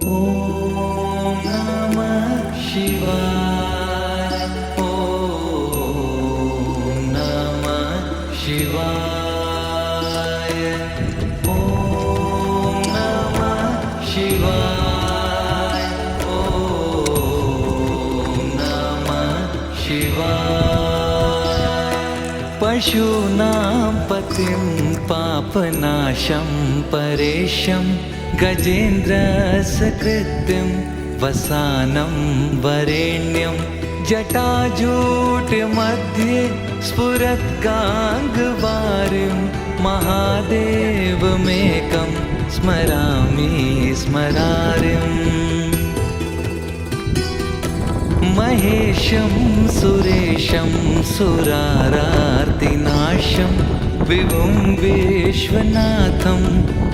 ॐ नमः शिवाय। ॐ नमः शिवाय। ॐ नमः शिवाय। ॐ नमः शिवाय। पशूनां पतिं पापनाशं परेशं गजेन्द्रसकृत्यं वसानं वरेण्यं जटाजूटमध्ये स्फुरत्गाङ्गवारिं महादेवमेकं स्मरामि स्मरारिम्। महेशं सुरेशं सुरारार्तिनाशं विभुं विश्वनाथं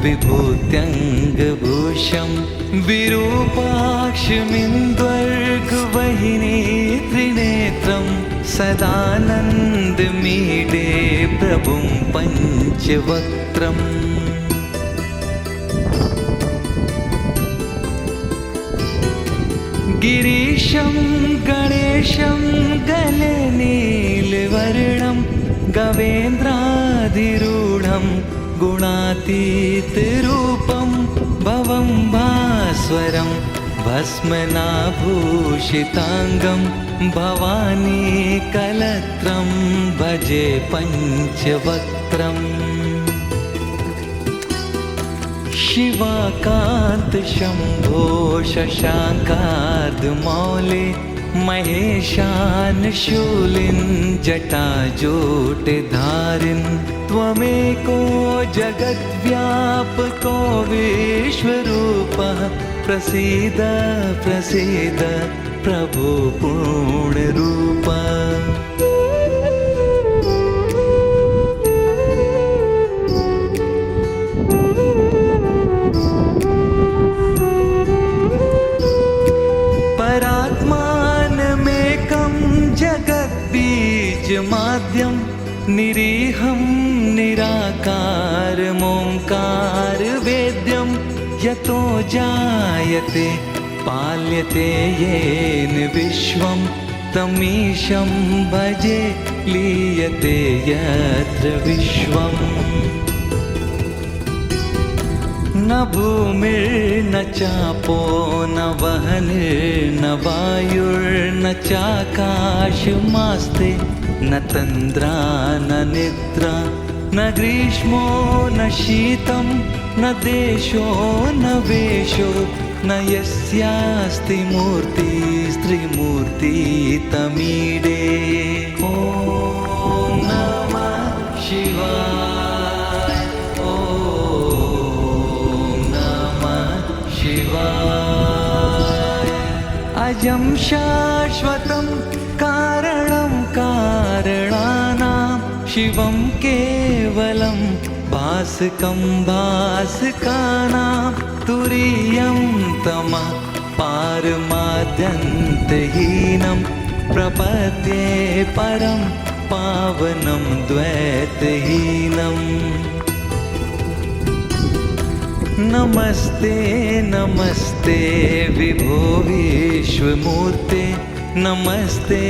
विभूत्यङ्गभूषं विरूपाक्षमिन्द्वर्गवहिनी त्रिनेत्रं सदानन्दमीडे प्रभुं पञ्चवक्त्रम्। गिरीशं गणेशं गले नीलवर्णं गवेन्द्राधिरूढं गुणातीतरूपं भवं भास्वरं भस्मनाभूषिताङ्गं भवानी कलत्रं भजे पञ्चवक्त्रम्। शिवाकान्त शम्भो शशाङ्कार्धमौले महेशान शूलिन् जटाजूटधारिन् त्वमेको जगद्व्यापको विश्वरूपः प्रसीद प्रसीद प्रभो पूर्णरूप। परात्मानमेकं जगद्बीजमाद्यं निरीहं निराकारमोङ्कारवेद्यं यतो जायते पाल्यते येन विश्वं तमीशं भजे लीयते यत्र विश्वम्। न भूमिर्न चापो न वह्निर्न वायुर्न चाकाशमास्ते न तन्द्रा न निद्रा न ग्रीष्मो न शीतं न देशो न वेशो न यस्यास्ति मूर्तिस्त्रिमूर्ति तमीडे। ॐ नमः शिवाय। ॐ नमः शिवाय। अजं शाश्वतं कारणं कारणानां शिवं केवलं भासकं भासकानां तुरीयं तमः पारमाद्यन्तहीनं प्रपद्ये परं पावनं द्वैतहीनम्। नमस्ते नमस्ते विभो विश्वमूर्ते नमस्ते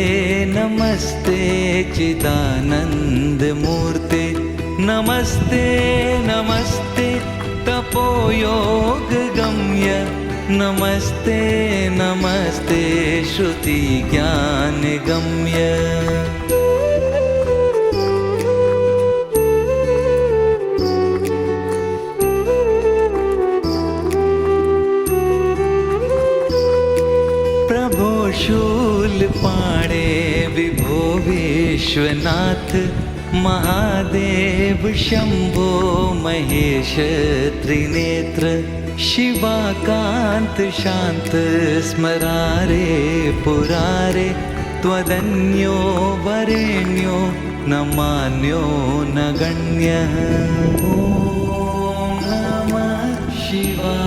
नमस्ते चिदानन्दमूर्ते नमस्ते नमस्ते तपोयोगगम्य नमस्ते नमस्ते श्रुतिज्ञानगम्य। प्रभो शूलपाणे विभो विश्वनाथ महादेव शम्भो महेश त्रिनेत्र शिवाकान्त शान्त स्मरारे पुरारे त्वदन्यो वरेण्यो न मान्यो न गण्यः। ॐ नमः शिवाय।